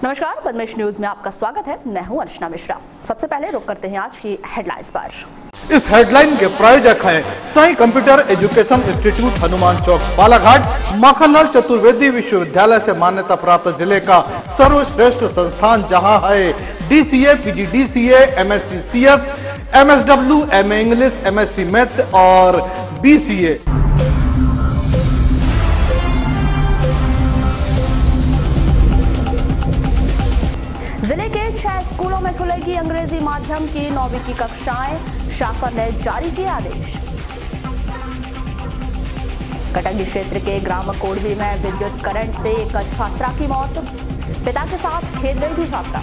नमस्कार, पद्मेश न्यूज में आपका स्वागत है। मैं हूं अर्चना मिश्रा। सबसे पहले रुक करते हैं आज की हेडलाइंस पर। इस हेडलाइन के प्रायोजक हैं Sai computer education institute, Hanuman Chowk, Balaghat. Makhanlal Chaturvedi Vishwavidyalaya से मान्यता प्राप्त जिले का सर्वश्रेष्ठ संस्थान, जहां है DCA, PGDCA, MSc CS, MSW, MA English, MSc math और BCA। जिले के 6 स्कूलों में खुलेगी अंग्रेजी माध्यम की 9वीं की कक्षाएं, शासन ने जारी किए आदेश। कटंगी क्षेत्र के ग्राम कोड़वी में विद्युत करंट से एक छात्रा की मौत, पिता के साथ खेल गई थी छात्रा।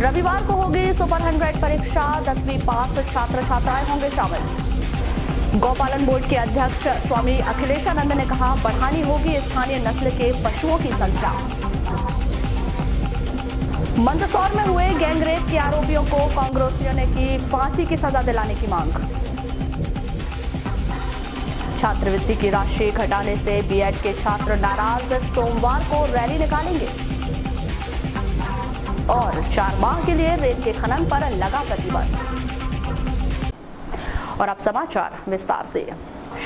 रविवार को होगी सुपर 100 परीक्षा, 10वीं पास छात्र छात्राएं होंगे शामिल। गौपालन बोर्ड के अध्यक्ष स्वामी अखिलेशानंद ने कहा, बढ़ानी होगी स्थानीय नस्ल के पशुओं की संख्या। मंदसौर में हुए गैंगरेप के आरोपियों को कांग्रेसियों ने की फांसी की सजा दिलाने की मांग। छात्रवृत्ति की राशि घटाने से बीएड के छात्र नाराज, सोमवार को रैली निकालेंगे। और 4 माह के लिए रेत के खनन पर लगा प्रतिबंध। और अब समाचार विस्तार से।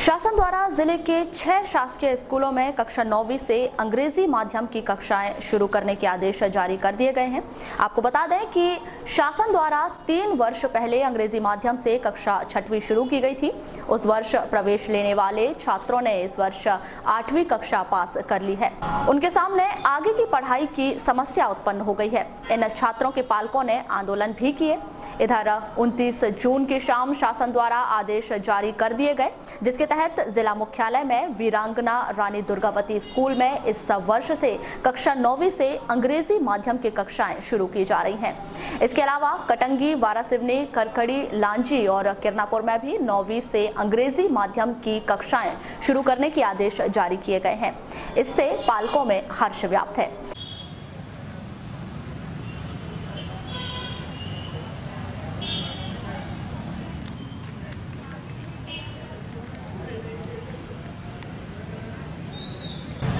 शासन द्वारा जिले के 6 शासकीय स्कूलों में कक्षा 9वीं से अंग्रेजी माध्यम की कक्षाएं शुरू करने के आदेश जारी कर दिए गए हैं। आपको बता दें कि शासन द्वारा 3 वर्ष पहले अंग्रेजी माध्यम से कक्षा 6वीं शुरू की गई थी। उस वर्ष प्रवेश लेने वाले छात्रों ने इस वर्ष 8वीं कक्षा पास कर ली है। उनके सामने आगे की पढ़ाई की समस्या उत्पन्न हो गई है। इन छात्रों के पालकों ने आंदोलन भी किए। इधर 29 जून की शाम शासन द्वारा आदेश जारी कर दिए गए, जिसके तहत जिला मुख्यालय में वीरांगना रानी दुर्गावती स्कूल में इस वर्ष से कक्षा 9वीं से अंग्रेजी माध्यम की कक्षाएं शुरू की जा रही हैं। इसके अलावा कटंगी, वारासिवनी, करखड़ी, लांजी और किरनापुर में भी 9वीं से अंग्रेजी माध्यम की कक्षाएं शुरू करने के आदेश जारी किए गए हैं। इससे पालकों में हर्ष व्याप्त है।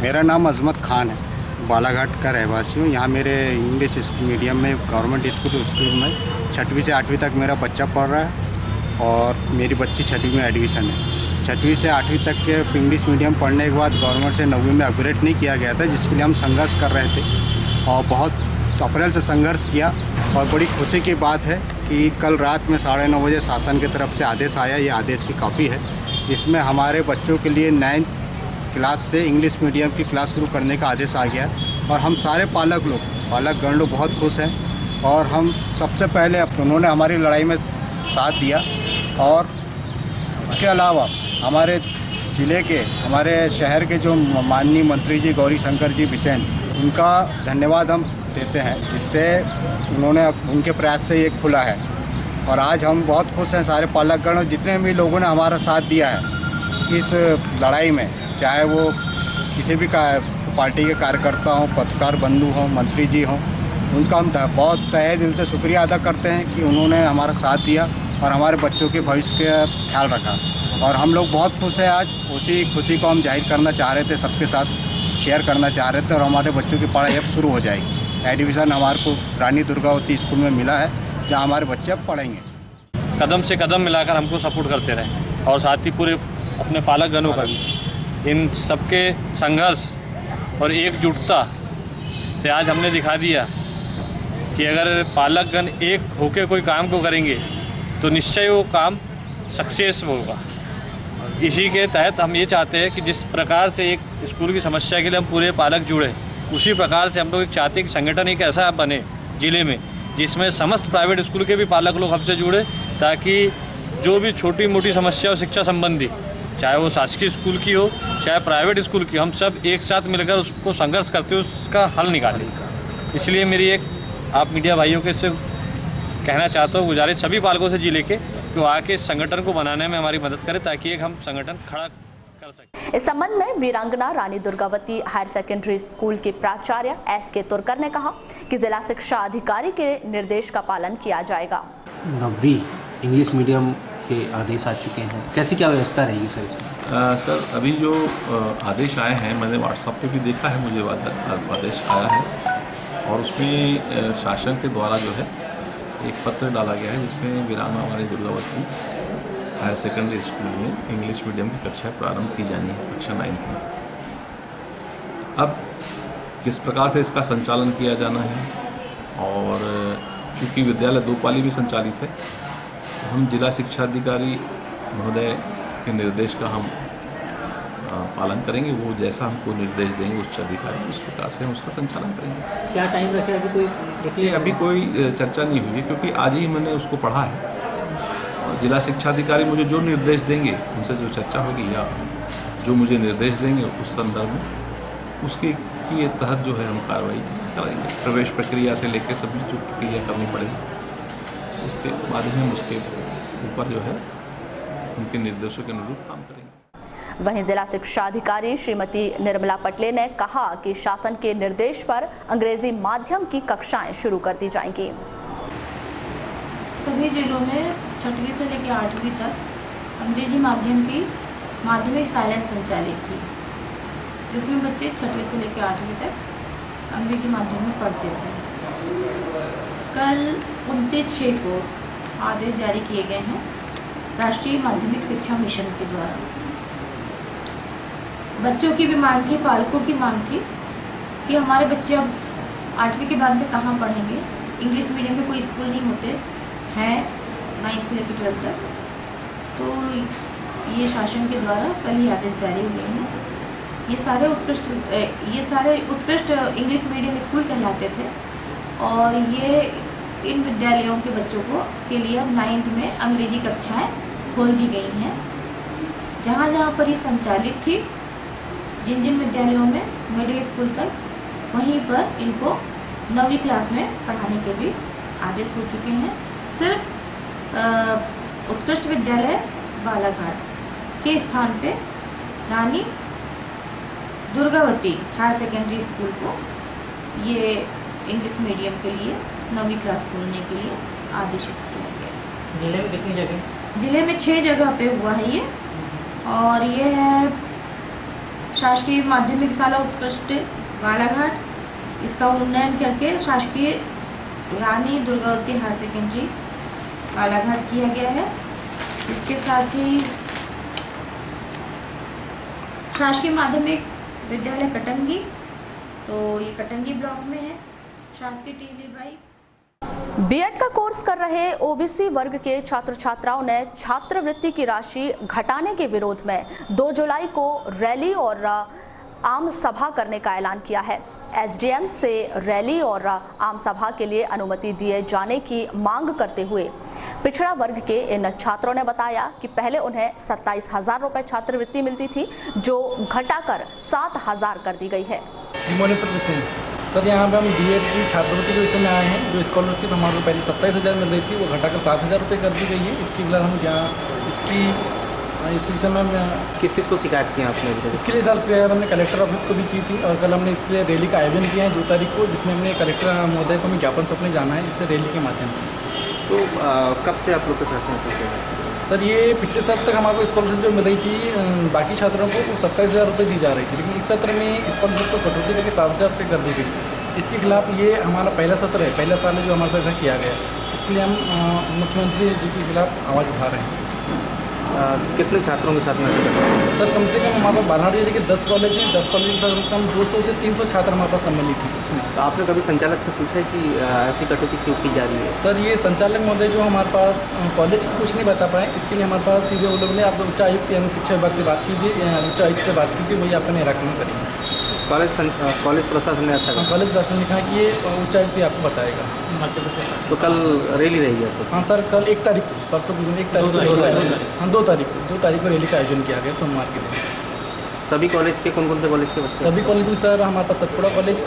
मेरा नाम अजमत खान है, बालाघाट का रहवासी हूँ। यहाँ मेरे इंग्लिश मीडियम में गवर्नमेंट स्कूल में 6वीं से 8वीं तक मेरा बच्चा पढ़ रहा है और मेरी बच्ची 6वीं में एडमिशन है। 6वीं से 8वीं तक के इंग्लिश मीडियम पढ़ने के बाद गवर्नमेंट से 9वीं में अपग्रेड नहीं किया गया था, जिसके लिए हम संघर्ष कर रहे थे और बहुत अप्रैल से संघर्ष किया। और बड़ी खुशी की बात है कि कल रात में 9:30 बजे शासन की तरफ से आदेश आया। ये आदेश की कॉपी है। इसमें हमारे बच्चों के लिए 9th क्लास से इंग्लिश मीडियम की क्लास शुरू करने का आदेश आ गया और हम सारे पालकगण लोग बहुत खुश हैं। और हम सबसे पहले उन्होंने हमारी लड़ाई में साथ दिया और उसके अलावा हमारे ज़िले के, हमारे शहर के जो माननीय मंत्री जी गौरी शंकर जी बिसेन, उनका धन्यवाद हम देते हैं, जिससे उन्होंने उनके प्रयास से ये खुला है। और आज हम बहुत खुश हैं सारे पालकगण और जितने भी लोगों ने हमारा साथ दिया है इस लड़ाई में, चाहे वो किसी भी पार्टी के कार्यकर्ता हों, पत्रकार बंधु हों, मंत्री जी हों, उनका हम बहुत तहे दिल से शुक्रिया अदा करते हैं कि उन्होंने हमारा साथ दिया और हमारे बच्चों के भविष्य का ख्याल रखा। और हम लोग बहुत खुश हैं आज। उसी खुशी को हम जाहिर करना चाह रहे थे, सबके साथ शेयर करना चाह रहे थे। और हमारे बच्चों की पढ़ाई अब शुरू हो जाएगी। एडमिशन हमारे को रानी दुर्गावती स्कूल में मिला है, जहाँ हमारे बच्चे अब पढ़ेंगे। कदम से कदम मिलाकर हमको सपोर्ट करते रहे और साथ ही पूरे अपने पालकगणों का भी, इन सबके संघर्ष और एकजुटता से आज हमने दिखा दिया कि अगर पालकगण एक होकर कोई काम को करेंगे तो निश्चय वो काम सक्सेस होगा। इसी के तहत हम ये चाहते हैं कि जिस प्रकार से एक स्कूल की समस्या के लिए हम पूरे पालक जुड़े, उसी प्रकार से हम लोग एक चाहते हैं कि संगठन एक ऐसा बने ज़िले में जिसमें समस्त प्राइवेट स्कूल के भी पालक लोग हमसे जुड़े, ताकि जो भी छोटी मोटी समस्या हो शिक्षा संबंधी, चाहे वो शासकीय स्कूल की हो चाहे प्राइवेट स्कूल की, हम सब एक साथ मिलकर उसको संघर्ष करते हुए उसका हल निकालें। इसलिए मेरी एक आप मीडिया भाइयों के से कहना चाहता हूँ, गुजारिश सभी पालकों से जिले के कि वो आके इस संगठन को बनाने में हमारी मदद करें, ताकि एक हम संगठन खड़ा कर सकें। इस संबंध में वीरांगना Rani Durgavati higher secondary school के प्राचार्य SK तुर्कर ने कहा कि जिला शिक्षा अधिकारी के निर्देश का पालन किया जाएगा। 9वीं इंग्लिश मीडियम के आदेश आ चुके हैं, कैसी क्या व्यवस्था रहेगी सर इसमें? सर अभी जो आदेश आए हैं, मैंने व्हाट्सएप पे भी देखा है, मुझे आदेश आया है और उसमें शासन के द्वारा जो है एक पत्र डाला गया है जिसमें वीराना हमारे दुर्गावती हायर सेकेंडरी स्कूल में इंग्लिश मीडियम की कक्षा प्रारंभ की जानी है कक्षा 9th में। अब किस प्रकार से इसका संचालन किया जाना है, और चूँकि विद्यालय 2 पाली भी संचालित है तो हम जिला शिक्षा अधिकारी महोदय के निर्देश का हम पालन करेंगे। वो जैसा हमको निर्देश देंगे उच्च अधिकारी उस प्रकार से हम उसका संचालन करेंगे। क्या टाइम रखे अभी कोई चर्चा नहीं हुई है क्योंकि आज ही मैंने उसको पढ़ा है। और जिला शिक्षा अधिकारी मुझे जो निर्देश देंगे उनसे जो चर्चा होगी या जो मुझे निर्देश देंगे उस संदर्भ में उसके के तहत जो है हम कार्रवाई करेंगे। प्रवेश प्रक्रिया से लेकर सभी जो प्रक्रिया करनी पड़ेगी उसके बाद ही हम उसके ऊपर जो है उनके निर्देशों के अनुरूप काम करेंगे। वहीं जिला शिक्षा अधिकारी श्रीमती निर्मला पटले ने कहा कि शासन के निर्देश पर अंग्रेजी माध्यम की कक्षाएं शुरू कर दी जाएंगी। सभी जिलों में 6वीं से लेकर 8वीं तक अंग्रेजी माध्यम की माध्यमिक शालाएं संचालित थी, जिसमें बच्चे 6वीं से लेकर 8वीं तक अंग्रेजी माध्यम में पढ़ते थे। कल 29/6 को आदेश जारी किए गए हैं राष्ट्रीय माध्यमिक शिक्षा मिशन के द्वारा। बच्चों की भी मांग थी, पालकों की मांग थी कि हमारे बच्चे अब 8वीं के बाद में कहाँ पढ़ेंगे, इंग्लिश मीडियम में कोई स्कूल नहीं होते हैं 9th से लेकर 12th तक। तो ये शासन के द्वारा कल ही आदेश जारी हुए हैं। ये सारे उत्कृष्ट इंग्लिश मीडियम स्कूल कहलाते थे और ये इन विद्यालयों के बच्चों के लिए अब 9th में अंग्रेजी कक्षाएं खोल दी गई हैं। जहाँ जहाँ पर ये संचालित थी, जिन जिन विद्यालयों में मिडिल स्कूल तक, वहीं पर इनको 9वीं क्लास में पढ़ाने के भी आदेश हो चुके हैं। सिर्फ उत्कृष्ट विद्यालय बालाघाट के स्थान पे Rani Durgavati higher secondary school को ये इंग्लिश मीडियम के लिए 9वीं क्लास खोलने के लिए आदेशित किया गया। जिले में कितनी जगह? जिले में 6 जगह पे हुआ है ये, और ये है शासकीय माध्यमिक शाला उत्कृष्ट बालाघाट, इसका उन्नयन करके शासकीय रानी दुर्गावती हायर सेकेंडरी बालाघाट किया गया है। इसके साथ ही शासकीय माध्यमिक विद्यालय कटंगी, तो ये कटंगी ब्लॉक में है। शासकीय टीलीबाई बीएड का कोर्स कर रहे ओबीसी वर्ग के छात्र छात्राओं ने छात्रवृत्ति की राशि घटाने के विरोध में 2 जुलाई को रैली और आम सभा करने का ऐलान किया है। एसडीएम से रैली और आम सभा के लिए अनुमति दिए जाने की मांग करते हुए पिछड़ा वर्ग के इन छात्रों ने बताया कि पहले उन्हें 27,000 रुपए छात्रवृत्ति मिलती थी, जो घटाकर 7,000 कर दी गई है। सर, यहाँ पे हम बीएड की छात्रवृत्ति के विषय में आए हैं। जो स्कॉलरशिप हमारे को पहले 27,000 मिल रही थी, वो घटाकर 7,000 रुपये कर दी गई है। इसके लिए हम इस विषय में किस चीज़ को शिकायत की आपने? इसके लिए सर हमने कलेक्टर ऑफिस को भी की थी और कल हमने इसके लिए रैली का आयोजन किया है 2 तारीख को, जिसमें हमने कलेक्टर महोदय को हमें ज्ञापन सौंपने जाना है, जिससे रैली के माध्यम से। तो कब से आप लोग के साथ हैं? सर, ये पिछले सत्र तक हमारे को स्कॉलरशिप जो मिल रही थी बाकी छात्रों को 27,000 रुपये दी जा रही थी, लेकिन इस सत्र में स्कॉलरशिप को कटौती करके 7,000 रुपये कर दी गई। इसके खिलाफ ये हमारा पहला सत्र है, पहला साल है जो हमारे साथ किया गया, इसलिए हम मुख्यमंत्री जी के खिलाफ आवाज़ उठा रहे हैं। कितने छात्रों के साथ में? सर, कम से कम हमारे पास बालाघाट जिले के 10 कॉलेज हैं। 10 कॉलेज के साथ हम 200 से 300 छात्र हमारे पास सम्मिलित हैं इसमें। तो आपने कभी संचालक से पूछा है कि ऐसी कटौती क्यों की जा रही है? सर, ये संचालक महोदय जो हमारे पास कॉलेज कुछ नहीं बता पाए, इसके लिए हमारे पास सीधे वो लोग ने आप उच्च आयुक्त यानी शिक्षा विभाग से बात कीजिए, उच्च आयुक्त से बात कीजिए, वही आपका निराकरण करेंगे। कॉलेज प्रशासन ने ऐसा? कॉलेज प्रशासन ने कहा कि ये उच्च आयुक्त ही आपको बताएगा। तो कल रैली रहेगी आपको? हाँ सर, कल 1 तारीख को, परसों के दिन 1 तारीख को, हाँ 2 तारीख को रैली का आयोजन किया गया, सोमवार के दिन। सभी कॉलेज के कौन से कॉलेज के बच्चे? सभी कॉलेज में सर, हमारे पास सतपुड़ा कॉलेज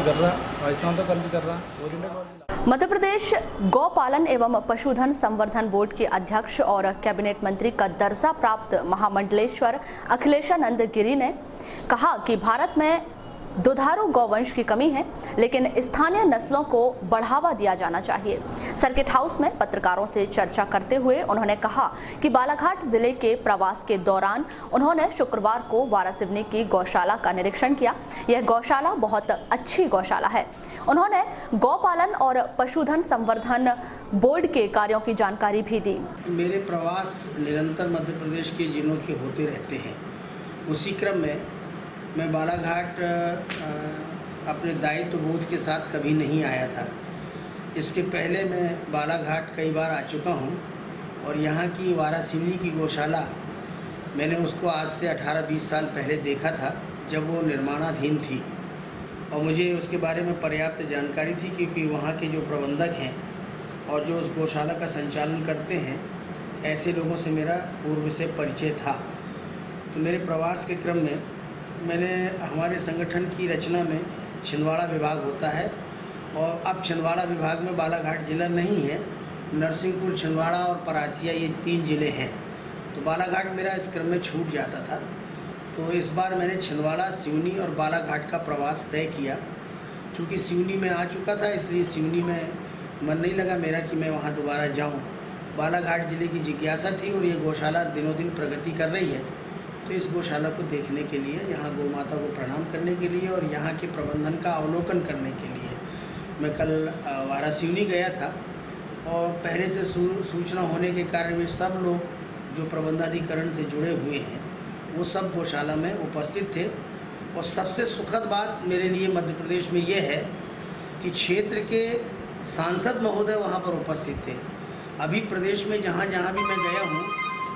कर रहा, राजस्थान कॉलेज कर रहा, ओरिएंटल कॉलेज। मध्य प्रदेश गौपालन एवं पशुधन संवर्धन बोर्ड के अध्यक्ष और कैबिनेट मंत्री का दर्जा प्राप्त महामंडलेश्वर अखिलेशानंद गिरी ने कहा कि भारत में दुधारू गौवंश की कमी है, लेकिन स्थानीय नस्लों को बढ़ावा दिया जाना चाहिए। सर्किट हाउस में पत्रकारों से चर्चा करते हुए उन्होंने कहा कि बालाघाट जिले के प्रवास के दौरान उन्होंने शुक्रवार को वारासिवनी की गौशाला का निरीक्षण किया। यह गौशाला बहुत अच्छी गौशाला है। उन्होंने गौपालन और पशुधन संवर्धन बोर्ड के कार्यों की जानकारी भी दी। मेरे प्रवास निरंतर मध्य प्रदेश के जिलों के होते रहते हैं। उसी क्रम में मैं बालाघाट अपने दायित्व बोध के साथ कभी नहीं आया था। इसके पहले मैं बालाघाट कई बार आ चुका हूं और यहाँ की वारासिवनी की गौशाला मैंने उसको आज से 18-20 साल पहले देखा था, जब वो निर्माणाधीन थी, और मुझे उसके बारे में पर्याप्त जानकारी थी, क्योंकि वहाँ के जो प्रबंधक हैं और जो उस गौशाला का संचालन करते हैं, ऐसे लोगों से मेरा पूर्व से परिचय था। तो मेरे प्रवास के क्रम में मैंने हमारे संगठन की रचना में छिंदवाड़ा विभाग होता है, और अब छिंदवाड़ा विभाग में बालाघाट जिला नहीं है, नरसिंहपुर, छिंदवाड़ा और परासिया, ये 3 ज़िले हैं। तो बालाघाट मेरा इस क्रम में छूट जाता था। तो इस बार मैंने छिंदवाड़ा, सिवनी और बालाघाट का प्रवास तय किया। चूँकि सिवनी में आ चुका था, इसलिए सिवनी में मन नहीं लगा मेरा कि मैं वहाँ दोबारा जाऊँ। बालाघाट ज़िले की जिज्ञासा थी और ये गौशाला दिनों दिन प्रगति कर रही है। तो इस गौशाला को देखने के लिए, यहाँ गौ माता को प्रणाम करने के लिए और यहाँ के प्रबंधन का अवलोकन करने के लिए मैं कल वारासिवनी गया था। और पहले से सूचना होने के कारण वे सब लोग जो प्रबंधाधिकरण से जुड़े हुए हैं, वो सब गौशाला में उपस्थित थे। और सबसे सुखद बात मेरे लिए मध्य प्रदेश में ये है कि क्षेत्र के सांसद महोदय वहाँ पर उपस्थित थे। अभी प्रदेश में जहाँ जहाँ भी मैं गया हूँ,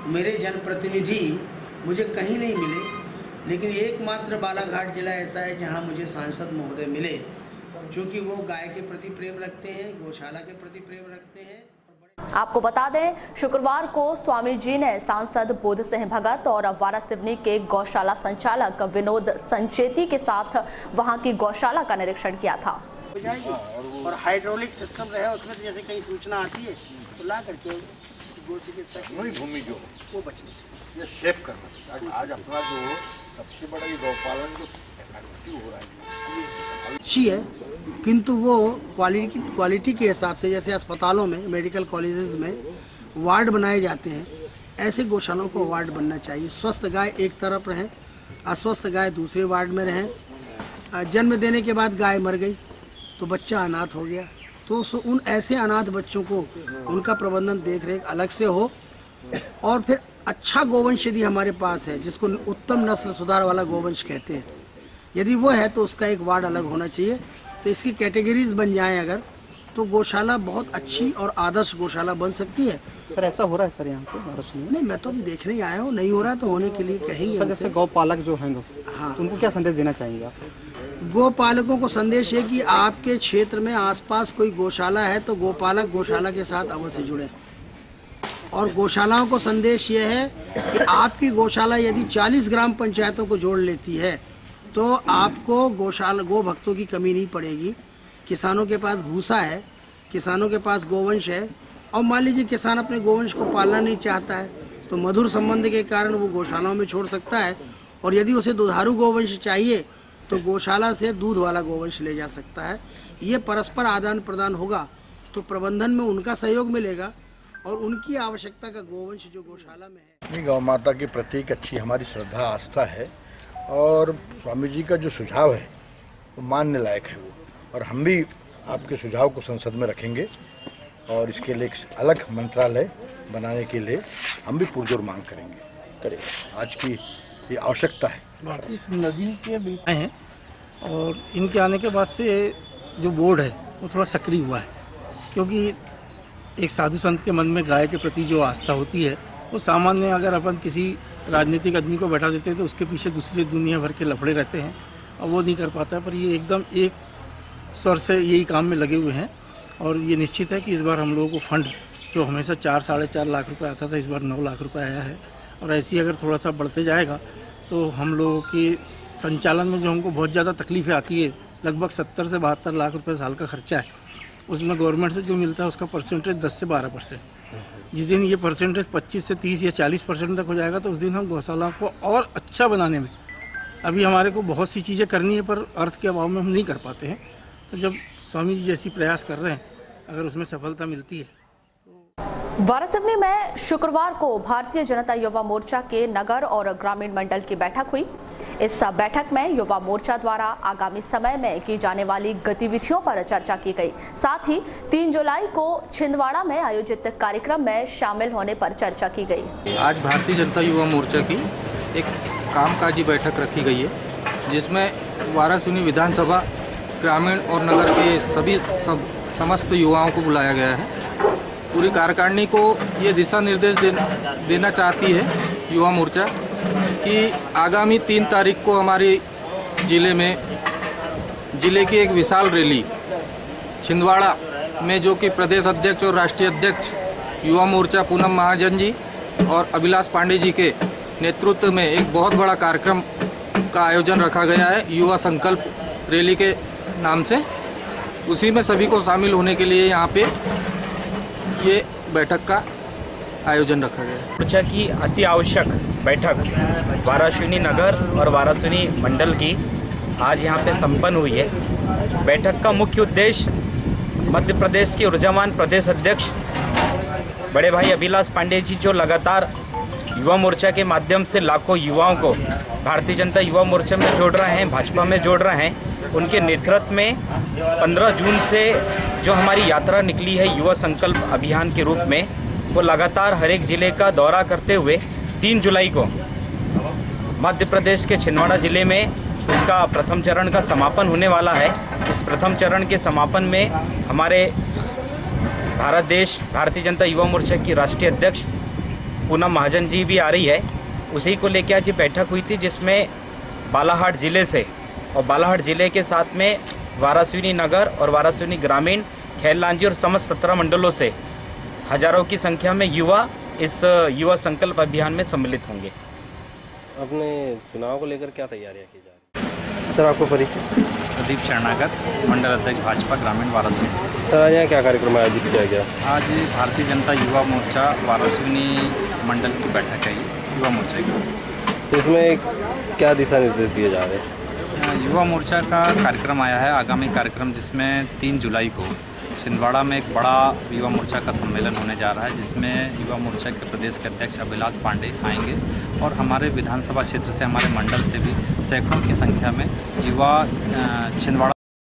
मेरे जनप्रतिनिधि मुझे कहीं नहीं मिले, लेकिन एकमात्र बालाघाट जिला ऐसा है जहाँ मुझे सांसद महोदय मिले, क्योंकि वो गाय के प्रति प्रेम रखते हैं, गौशाला के प्रति प्रेम रखते हैं। आपको बता दें, शुक्रवार को स्वामी जी ने सांसद बोध सिंह भगत और वारासिवनी के गौशाला संचालक विनोद संचेती के साथ वहां की गौशाला का निरीक्षण किया था। और हाइड्रोलिक सिस्टम रहे उसमें, तो जैसे कहीं सूचना आती है तो ला करके गौ चिकित्सक भूमि जो वो बचनी चाहिए, ये शेप करना चाहिए। आज अपना जो सबसे बड़ा ये गौपालन जो हो रहा है अच्छी है, किंतु वो क्वालिटी के हिसाब से, जैसे अस्पतालों में, मेडिकल कॉलेजेस में वार्ड बनाए जाते हैं, ऐसे गौशालाओं को वार्ड बनना चाहिए। स्वस्थ गाय एक तरफ रहें, अस्वस्थ गाय दूसरे वार्ड में रहें। जन्म देने के बाद गाय मर गई तो बच्चा अनाथ हो गया, तो उन ऐसे अनाथ बच्चों को उनका प्रबंधन देख रेख अलग से हो। और फिर अच्छा गोवंश यदि हमारे पास है, जिसको उत्तम नस्ल सुधार वाला गोवंश कहते हैं, यदि वो है तो उसका एक वार्ड अलग होना चाहिए। तो इसकी कैटेगरीज बन जाएं अगर, तो गौशाला बहुत अच्छी और आदर्श गौशाला बन सकती है। सर ऐसा हो रहा है सर यहाँ पे? नहीं, मैं तो अभी देखने ही आया हूँ, नहीं हो रहा तो होने के लिए कहेंगे। जैसे गौपालक जो हैं, हाँ, उनको क्या संदेश देना चाहेंगे आप? गौपालकों को संदेश है कि आपके क्षेत्र में आसपास कोई गौशाला है तो गोपालक गौशाला के साथ अवश्य जुड़े। और गौशालाओं को संदेश ये है कि आपकी गौशाला यदि 40 ग्राम पंचायतों को जोड़ लेती है तो आपको गो भक्तों की कमी नहीं पड़ेगी। किसानों के पास भूसा है, किसानों के पास गोवंश है, और मान लीजिए किसान अपने गोवंश को पालना नहीं चाहता है तो मधुर संबंध के कारण वो गौशालाओं में छोड़ सकता है। और यदि उसे दुधारू गोवंश चाहिए तो गौशाला से दूध वाला गोवंश ले जा सकता है। ये परस्पर आदान प्रदान होगा तो प्रबंधन में उनका सहयोग मिलेगा और उनकी आवश्यकता का गोवंश जो गौशाला में है। गौ माता के प्रति एक अच्छी हमारी श्रद्धा आस्था है, और स्वामी जी का जो सुझाव है वो मानने लायक है वो, और हम भी आपके सुझाव को संसद में रखेंगे और इसके लिए एक अलग मंत्रालय बनाने के लिए हम भी पुरजोर मांग करेंगे। आज की ये आवश्यकता है। इस नदी के बीच हैं और इनके आने के बाद से जो बोर्ड है वो थोड़ा सक्रिय हुआ है, क्योंकि एक साधु संत के मन में गाय के प्रति जो आस्था होती है वो सामान्य अगर अपन किसी राजनीतिक आदमी को बैठा देते हैं तो उसके पीछे दूसरे दुनिया भर के लफड़े रहते हैं और वो नहीं कर पाता है। पर ये एकदम एक स्वर से यही काम में लगे हुए हैं और ये निश्चित है कि इस बार हम लोगों को फंड जो हमेशा 4-4.5 लाख रुपए आता था, इस बार 9 लाख रुपए आया है। और ऐसी अगर थोड़ा सा बढ़ते जाएगा तो हम लोगों के संचालन में जो हमको बहुत ज़्यादा तकलीफ़ें आती है, लगभग 70 से 72 लाख रुपए साल का खर्चा है, उसमें गवर्नमेंट से जो मिलता है उसका परसेंटेज 10 से 12%। जिस दिन ये परसेंटेज 25 से 30 या 40% तक हो जाएगा तो उस दिन हम गौशाला को और अच्छा बनाने में अभी हमारे को बहुत सी चीज़ें करनी है, पर अर्थ के अभाव में हम नहीं कर पाते हैं। तो जब स्वामी जी जैसी प्रयास कर रहे हैं, अगर उसमें सफलता मिलती है। वारासिवनी में शुक्रवार को भारतीय जनता युवा मोर्चा के नगर और ग्रामीण मंडल की बैठक हुई। इस बैठक में युवा मोर्चा द्वारा आगामी समय में की जाने वाली गतिविधियों पर चर्चा की गई। साथ ही 3 जुलाई को छिंदवाड़ा में आयोजित कार्यक्रम में शामिल होने पर चर्चा की गई। आज भारतीय जनता युवा मोर्चा की एक कामकाजी बैठक रखी गई है, जिसमें वारासिवनी विधानसभा, ग्रामीण और नगर के समस्त युवाओं को बुलाया गया है। पूरी कार्यकारिणी को ये दिशा निर्देश देना चाहती है युवा मोर्चा कि आगामी 3 तारीख को हमारे जिले की एक विशाल रैली छिंदवाड़ा में, जो कि प्रदेश अध्यक्ष और राष्ट्रीय अध्यक्ष युवा मोर्चा पूनम महाजन जी और अभिलाष पांडे जी के नेतृत्व में एक बहुत बड़ा कार्यक्रम का आयोजन रखा गया है, युवा संकल्प रैली के नाम से। उसी में सभी को शामिल होने के लिए यहाँ पे ये बैठक का आयोजन रखा गया है। मोर्चा की अति आवश्यक बैठक वारासिवनी नगर और वारासिवनी मंडल की आज यहाँ पे संपन्न हुई है। बैठक का मुख्य उद्देश्य मध्य प्रदेश के ऊर्जावान प्रदेश अध्यक्ष बड़े भाई अभिलाष पांडे जी, जो लगातार युवा मोर्चा के माध्यम से लाखों युवाओं को भारतीय जनता युवा मोर्चा में जोड़ रहे हैं, भाजपा में जोड़ रहे हैं, उनके नेतृत्व में 15 जून से जो हमारी यात्रा निकली है युवा संकल्प अभियान के रूप में, वो लगातार हर एक ज़िले का दौरा करते हुए 3 जुलाई को मध्य प्रदेश के छिंदवाड़ा ज़िले में उसका प्रथम चरण का समापन होने वाला है। इस प्रथम चरण के समापन में हमारे भारतीय जनता युवा मोर्चा की राष्ट्रीय अध्यक्ष पूनम महाजन जी भी आ रही है। उसी को लेकर आज बैठक हुई थी, जिसमें बालाघाट ज़िले से और बालाघाट ज़िले के साथ में वारासिवनी नगर और वारासिवनी ग्रामीण, खैरलांजी और समस्त 17 मंडलों से हजारों की संख्या में युवा इस युवा संकल्प अभियान में सम्मिलित होंगे। अपने चुनाव को लेकर क्या तैयारियां की जा रही हैं? सर, आपको परिचय? प्रदीप शरणागत, मंडल अध्यक्ष भाजपा ग्रामीण वारासिवनी। सर, आज यहाँ क्या कार्यक्रम आयोजित किया गया? आज भारतीय जनता युवा मोर्चा वारासिवनी मंडल की बैठक है युवा मोर्चा की। इसमें क्या दिशा निर्देश दिए जा रहे हैं? युवा मोर्चा का कार्यक्रम आया है, आगामी कार्यक्रम, जिसमें 3 जुलाई को छिंदवाड़ा में एक बड़ा युवा मोर्चा का सम्मेलन होने जा रहा है, जिसमें युवा मोर्चा के प्रदेश के अध्यक्ष अभिलाष पांडे आएंगे और हमारे विधानसभा क्षेत्र से, हमारे मंडल से भी सैकड़ों की संख्या में युवा छिंदवाड़ा